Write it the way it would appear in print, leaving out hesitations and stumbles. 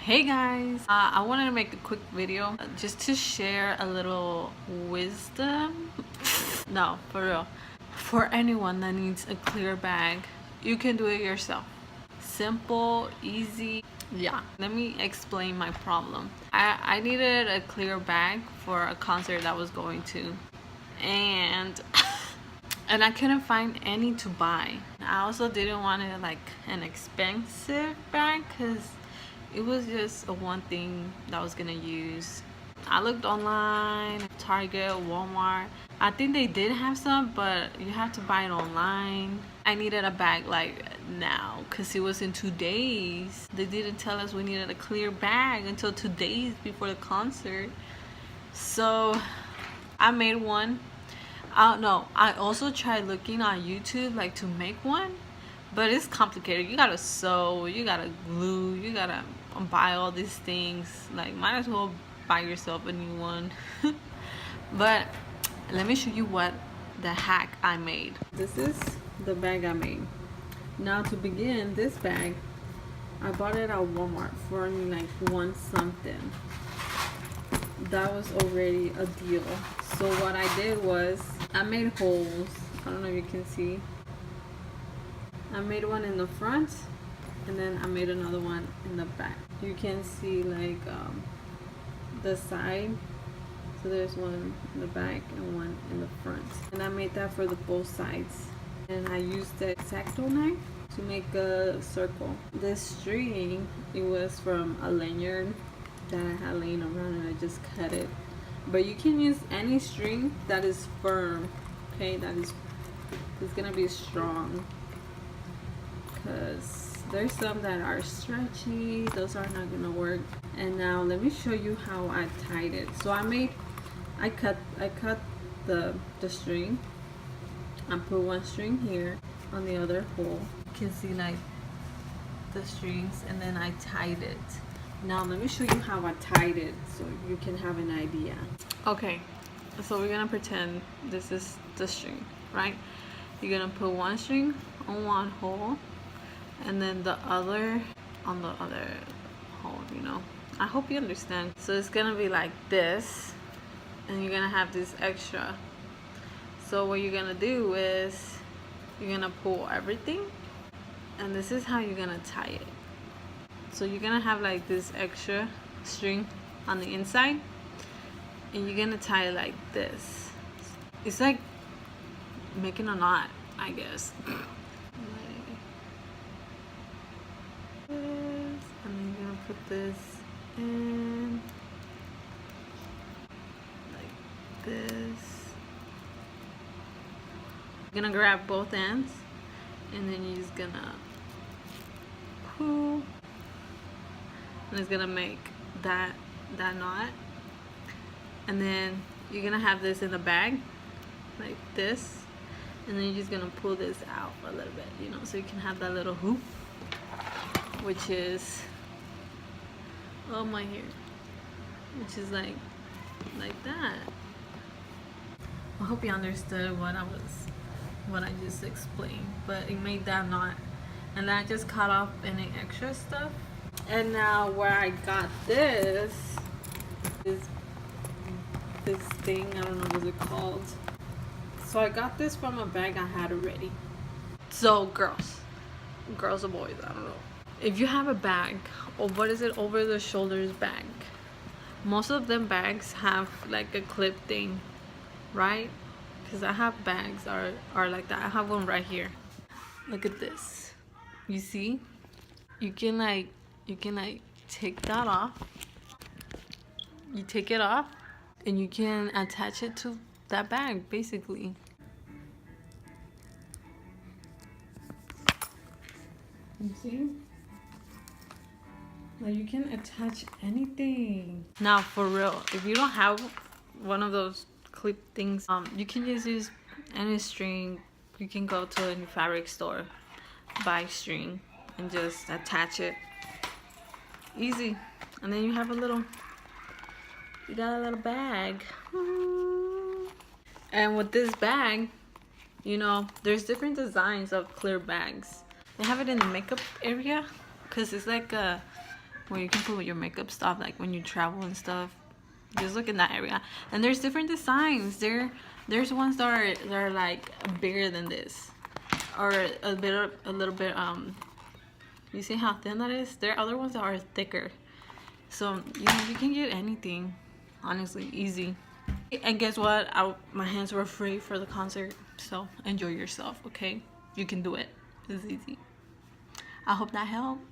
Hey guys, I wanted to make a quick video just to share a little wisdom. No, for real. For anyone that needs a clear bag, you can do it yourself. Simple, easy. Yeah, let me explain my problem. I needed a clear bag for a concert that I was going to, and I couldn't find any to buy. I also didn't want it like an expensive bag because it was just a one thing that I was gonna use. I looked online, Target, Walmart. I think they did have some, but you have to buy it online. I needed a bag like now because it was in 2 days. They didn't tell us we needed a clear bag until 2 days before the concert. So I made one. I don't know. I also tried looking on YouTube like to make one, but it's complicated. You gotta sew, you gotta glue, you gotta buy all these things. Like, might as well buy yourself a new one. But let me show you what the hack I made. This is the bag I made. Now to begin, this bag I bought it at Walmart for like one something. That was already a deal. So what I did was I made holes. I don't know if you can see. I made one in the front and then I made another one in the back. You can see like the side. So there's one in the back and one in the front. And I made that for the both sides. And I used the X-Acto knife to make a circle. This string, it was from a lanyard that I had laying around and I just cut it. But you can use any string that is firm, okay? That is gonna be strong, because there's some that are stretchy. Those are not gonna work. And now let me show you how I tied it. So I cut the string. I put one string here on the other hole. You can see like the strings, and then I tied it. Now let me show you how I tied it so you can have an idea. Okay, so we're gonna pretend this is the string, right? You're gonna put one string on one hole and then the other on the other hole, you know? I hope you understand. So it's gonna be like this, and you're gonna have this extra. So what you're gonna do is you're gonna pull everything, and this is how you're gonna tie it. So you're gonna have like this extra string on the inside, and you're gonna tie it like this. It's like making a knot, I guess. And then you're gonna put this in like this. You're gonna grab both ends, and then you're just gonna pull. And it's gonna make that knot, and then you're gonna have this in the bag like this, and then you're just gonna pull this out a little bit, you know, so you can have that little hoop, which is my hair, which is like that. I hope you understood what I just explained, but it made that knot, and then I just cut off any extra stuff. And now where I got this is this thing, I don't know what it's called. So I got this from a bag I had already. So girls or boys, I don't know. If you have a bag, or what is it, over the shoulders bag, most of them bags have like a clip thing, right? Because I have bags are like that. I have one right here. Look at this. You see? You can take that off. You take it off and you can attach it to that bag, basically. You see? Like, you can attach anything. Now for real, if you don't have one of those clip things, you can just use any string. You can go to any fabric store, buy string, and just attach it. Easy. And then you got a little bag. And with this bag, you know, there's different designs of clear bags. They have it in the makeup area because it's like a where you can put your makeup stuff, like when you travel and stuff. Just look in that area. And there's different designs. There's ones that are like bigger than this, or a little bit you see how thin that is? There are other ones that are thicker. So you know, you can get anything, honestly, easy. And guess what? My hands were free for the concert, so enjoy yourself, okay? You can do it. It's easy. I hope that helped.